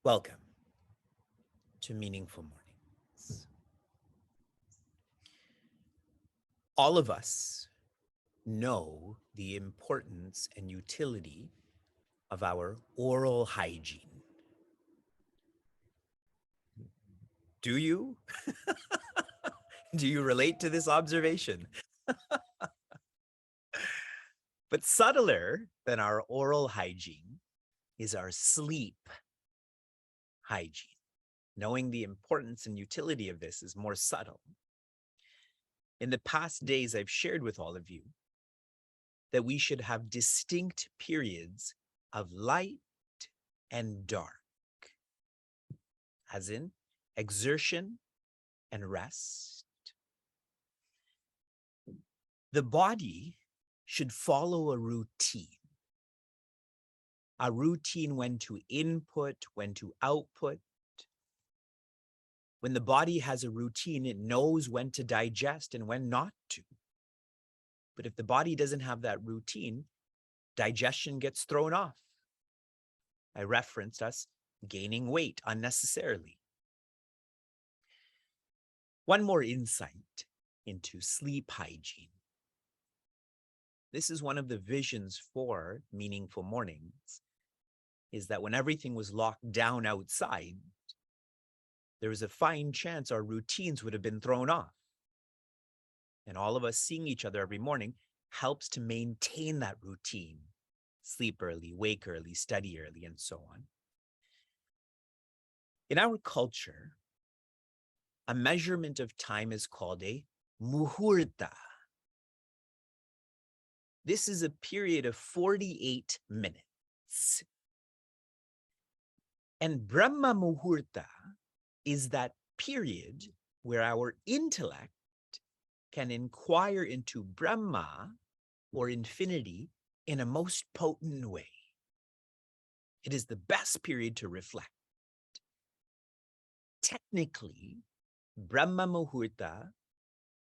Welcome to Meaningful Mornings. All of us know the importance and utility of our oral hygiene. Do you? Do you relate to this observation? But subtler than our oral hygiene is our sleep hygiene. Knowing the importance and utility of this is more subtle. In the past days, I've shared with all of you that we should have distinct periods of light and dark, as in exertion and rest. The body should follow a routine when to input, when to output. When the body has a routine, it knows when to digest and when not to. But if the body doesn't have that routine, digestion gets thrown off. I referenced us gaining weight unnecessarily. One more insight into sleep hygiene. This is one of the visions for Meaningful Mornings, is that when everything was locked down outside, there was a fine chance our routines would have been thrown off. And all of us seeing each other every morning helps to maintain that routine. Sleep early, wake early, study early, and so on. In our culture, a measurement of time is called a muhurta. This is a period of 48 minutes. And Brahma Muhurta is that period where our intellect can inquire into Brahma or infinity in a most potent way. It is the best period to reflect. Technically, Brahma Muhurta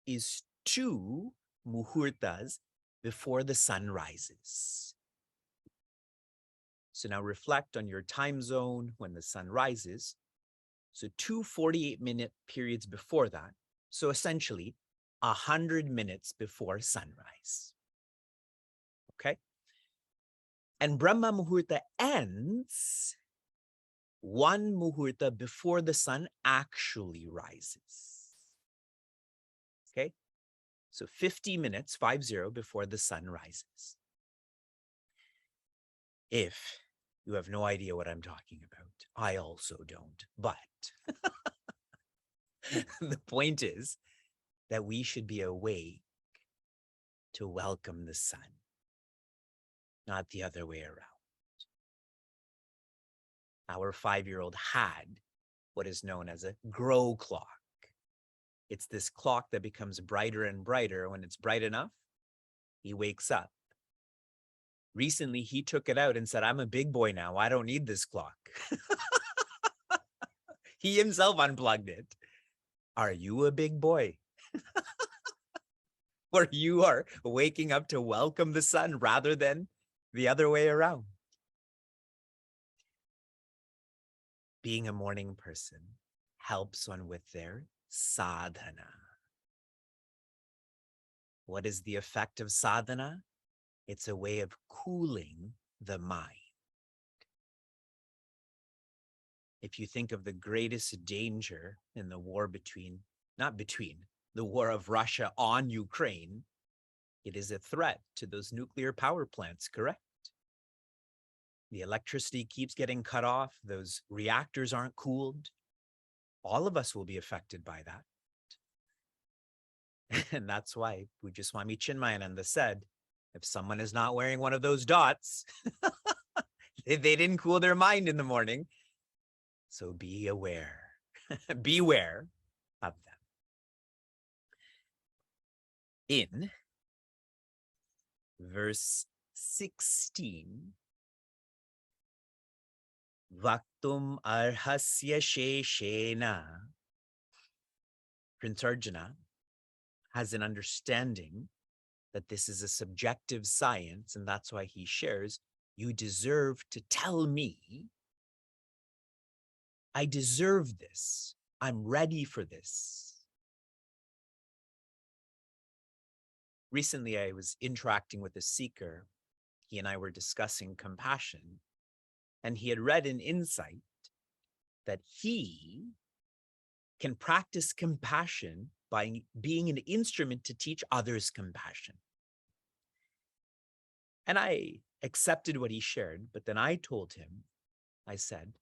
is 2 muhurtas before the sun rises. So now reflect on your time zone when the sun rises. So 2 48-minute periods before that. So essentially 100 minutes before sunrise. Okay? And Brahma Muhurta ends 1 muhurta before the sun actually rises. Okay? So 50 minutes, 50, before the sun rises. If you have no idea what I'm talking about, I also don't. But the point is that we should be awake to welcome the sun, not the other way around. Our 5-year-old had what is known as a grow clock. It's this clock that becomes brighter and brighter. When it's bright enough, he wakes up. Recently, he took it out and said, I'm a big boy now. I don't need this clock. He himself unplugged it. Are you a big boy? Or you are waking up to welcome the sun rather than the other way around? Being a morning person helps one with their sadhana. What is the effect of sadhana? It's a way of cooling the mind. If you think of the greatest danger in the war the war of Russia on Ukraine, it is a threat to those nuclear power plants, correct? The electricity keeps getting cut off. Those reactors aren't cooled. All of us will be affected by that. And that's why Pujya Chinmayananda said, if someone is not wearing one of those dots, they didn't cool their mind in the morning. So be aware, beware of them. In verse 16, Vaktum arhasya sheshena, Prince Arjuna has an understanding that this is a subjective science, and that's why he shares, you deserve to tell me I deserve this. I'm ready for this. Recently, I was interacting with a seeker. He and I were discussing compassion, and he had read an insight that he can practice compassion by being an instrument to teach others compassion. And I accepted what he shared, but then I told him, I said,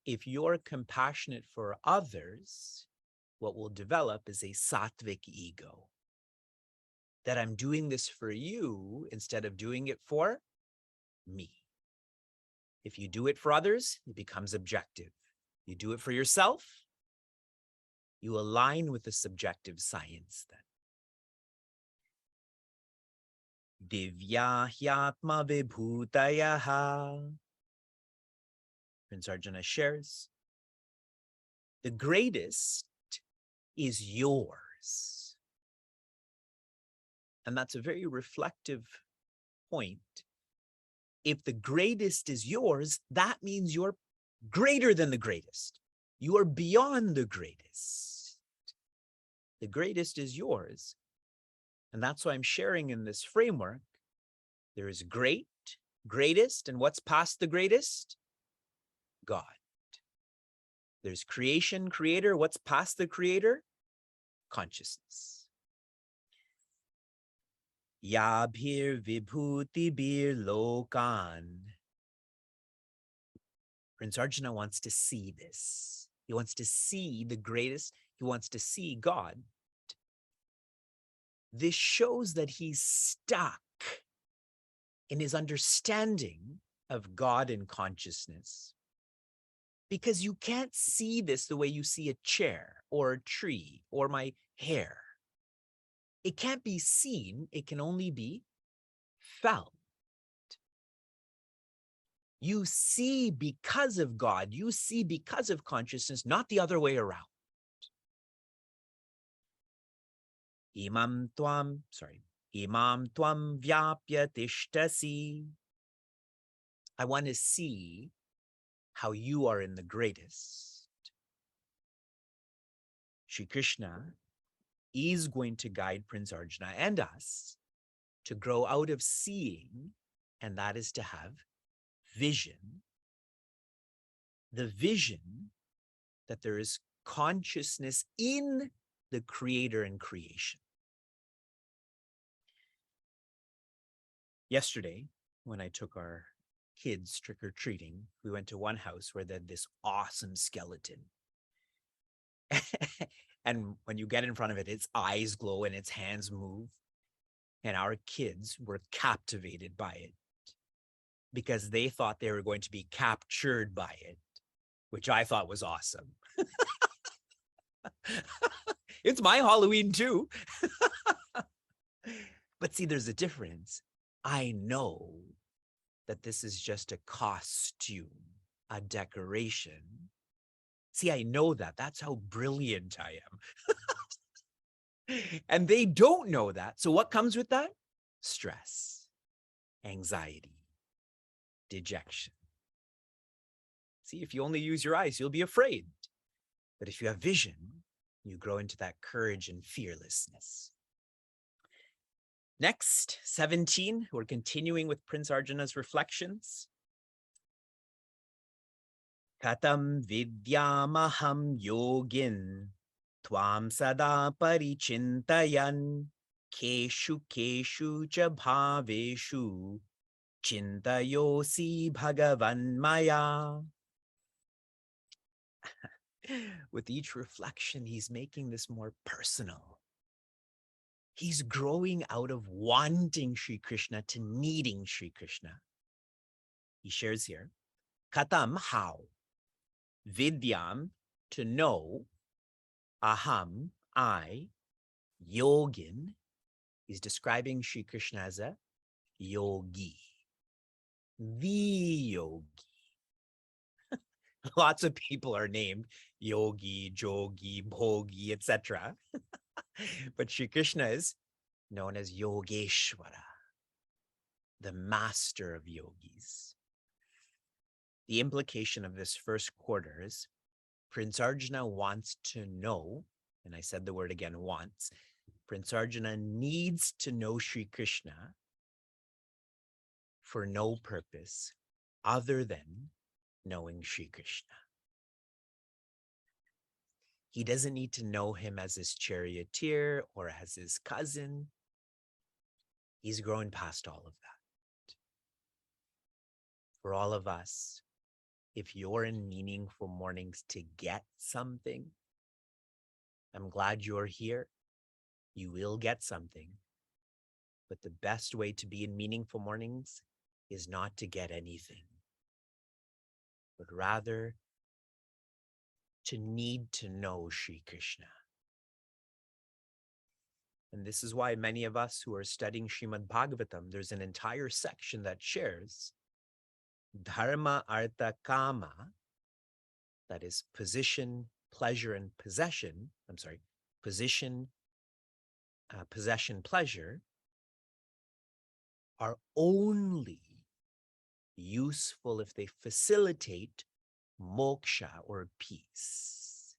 if you're compassionate for others, what will develop is a sattvic ego. That I'm doing this for you instead of doing it for me. If you do it for others, it becomes objective. You do it for yourself, you align with the subjective science then. Divya hyatma vibhutayaha. Prince Arjuna shares, the greatest is yours. And that's a very reflective point. If the greatest is yours, that means you're greater than the greatest. You are beyond the greatest. The greatest is yours. And that's why I'm sharing in this framework. There is great, greatest, and what's past the greatest? God. There's creation, creator. What's past the creator? Consciousness. Yabhir vibhutibhir lokan. Prince Arjuna wants to see this. He wants to see the greatest. He wants to see God. This shows that he's stuck in his understanding of God and consciousness. Because you can't see this the way you see a chair or a tree or my hair. It can't be seen. It can only be felt. You see because of God. You see because of consciousness, not the other way around. Imam tvam vyapya tishtasi. I want to see how you are in the greatest. Shri Krishna is going to guide Prince Arjuna and us to grow out of seeing, and that is to have vision. The vision that there is consciousness in the creator and creation. Yesterday, when I took our kids trick-or-treating, we went to one house where they had this awesome skeleton. And when you get in front of it, its eyes glow and its hands move. And our kids were captivated by it because they thought they were going to be captured by it, which I thought was awesome. It's my Halloween too. But see, there's a difference. I know that this is just a costume, a decoration. See, I know that. That's how brilliant I am. And they don't know that. So what comes with that? Stress, anxiety, dejection. See, if you only use your eyes, you'll be afraid. But if you have vision, you grow into that courage and fearlessness. Next, 17, we're continuing with Prince Arjuna's reflections. Katam vidyamaham yogin tvam sada parichintayan keshu keshu cha bhaveshu chintayosi bhagavan maya. With each reflection, he's making this more personal. He's growing out of wanting Sri Krishna to needing Sri Krishna. He shares here, katam, how, vidyam, to know, aham, I, yogin, he's describing Sri Krishna as a yogi, the yogi. Lots of people are named Yogi, Jogi, Bhogi, etc. But Sri Krishna is known as Yogeshwara, the master of yogis. The implication of this first quarter is Prince Arjuna wants to know, and I said the word again, wants. Prince Arjuna needs to know Sri Krishna for no purpose other than knowing Sri Krishna. He doesn't need to know him as his charioteer or as his cousin. He's grown past all of that. For all of us, if you're in meaningful mornings to get something, I'm glad you're here. You will get something. But the best way to be in meaningful mornings is not to get anything, but rather to need to know Sri Krishna. And this is why many of us who are studying Srimad Bhagavatam, there's an entire section that shares Dharma, Artha, Kama, that is position, pleasure, and possession. Position, possession, pleasure are only useful if they facilitate moksha or peace.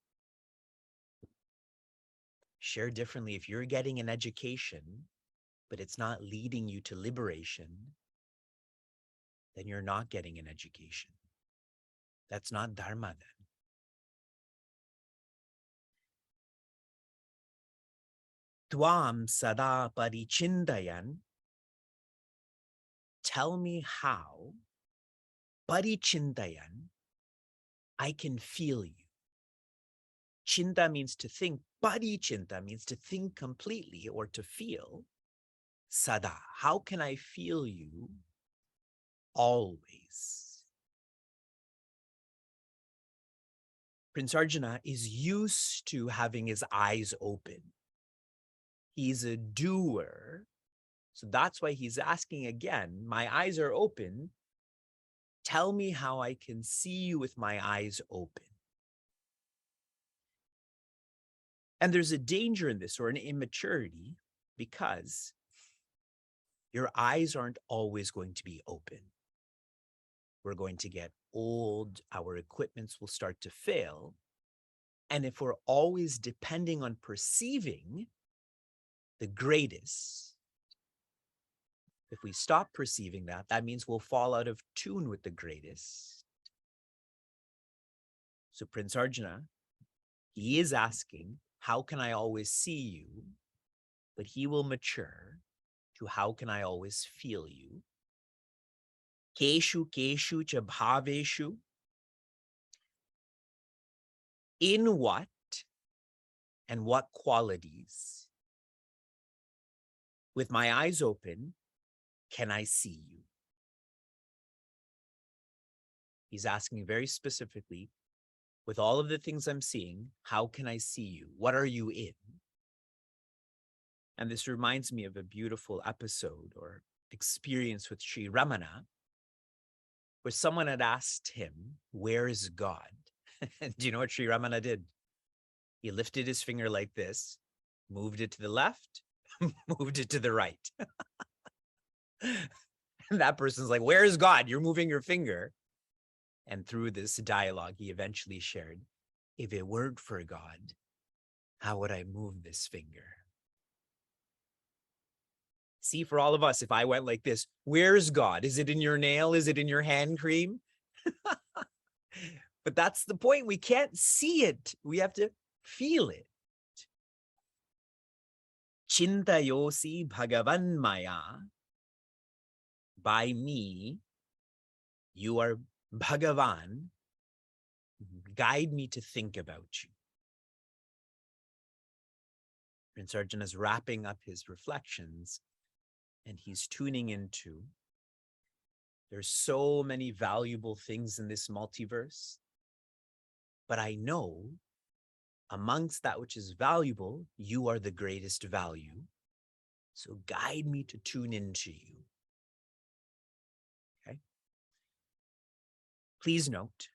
Share differently, if you're getting an education, but it's not leading you to liberation, then you're not getting an education. That's not dharma then. Tvam sada parichindayan. Tell me how, parichindayan, I can feel you. Chinta means to think. Parichinta means to think completely or to feel. Sada, how can I feel you always? Prince Arjuna is used to having his eyes open. He's a doer. So that's why he's asking again, my eyes are open. Tell me how I can see you with my eyes open. And there's a danger in this, or an immaturity, because your eyes aren't always going to be open. We're going to get old, our equipments will start to fail. And if we're always depending on perceiving the greatest, if we stop perceiving that, that means we'll fall out of tune with the greatest. So Prince Arjuna, he is asking, how can I always see you? But he will mature to how can I always feel you? Keshu keshu cha bhaveshu. In what and what qualities, with my eyes open, can I see you? He's asking very specifically, with all of the things I'm seeing, how can I see you? What are you in? And this reminds me of a beautiful episode or experience with Sri Ramana, where someone had asked him, where is God? Do you know what Sri Ramana did? He lifted his finger like this, moved it to the left, moved it to the right. And that person's like, where is God? You're moving your finger. And through this dialogue, he eventually shared, if it weren't for God, how would I move this finger? See, for all of us, if I went like this, where's God? Is it in your nail? Is it in your hand cream? But that's the point. We can't see it. We have to feel it. Chintayosi Bhagavan Maya. By me, you are Bhagavan. Guide me to think about you. Prince Arjuna is wrapping up his reflections and he's tuning into, there's so many valuable things in this multiverse, but I know amongst that which is valuable, you are the greatest value. So guide me to tune into you. Okay. Please note,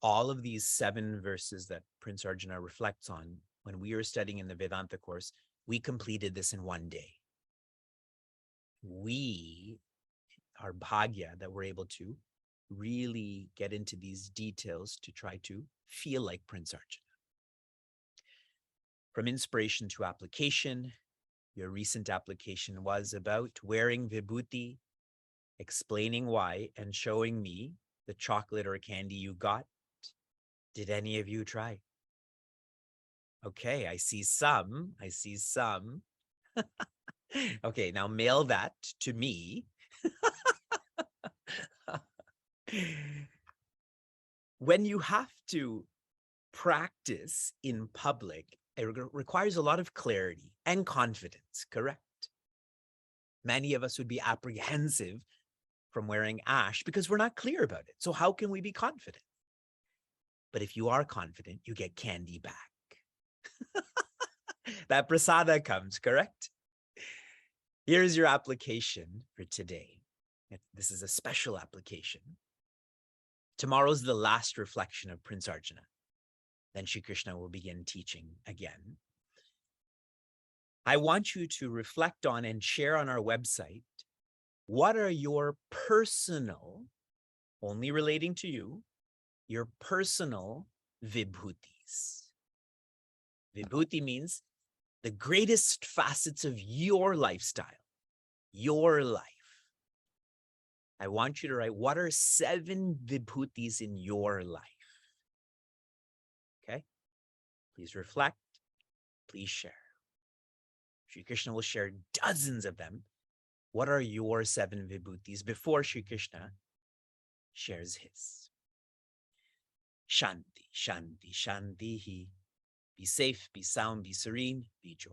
all of these 7 verses that Prince Arjuna reflects on, when we were studying in the Vedanta course, we completed this in one day. We are bhagya that we're able to really get into these details to try to feel like Prince Arjuna. From inspiration to application, your recent application was about wearing vibhuti, explaining why, and showing me the chocolate or candy you got. Did any of you try? Okay, I see some. I see some. Okay, now mail that to me. When you have to practice in public, it requires a lot of clarity and confidence, correct? Many of us would be apprehensive from wearing ash because we're not clear about it. So how can we be confident? But if you are confident, you get candy back. That prasada comes, correct? Here's your application for today. This is a special application. Tomorrow's the last reflection of Prince Arjuna. Then Shri Krishna will begin teaching again. I want you to reflect on and share on our website, what are your personal, only relating to you, your personal vibhutis. Vibhuti means the greatest facets of your lifestyle, your life. I want you to write, what are 7 vibhutis in your life? Okay? Please reflect. Please share. Shri Krishna will share dozens of them. What are your 7 vibhutis before Shri Krishna shares his? Shanti, shanti, shanti. Be safe, be sound, be serene, be joy.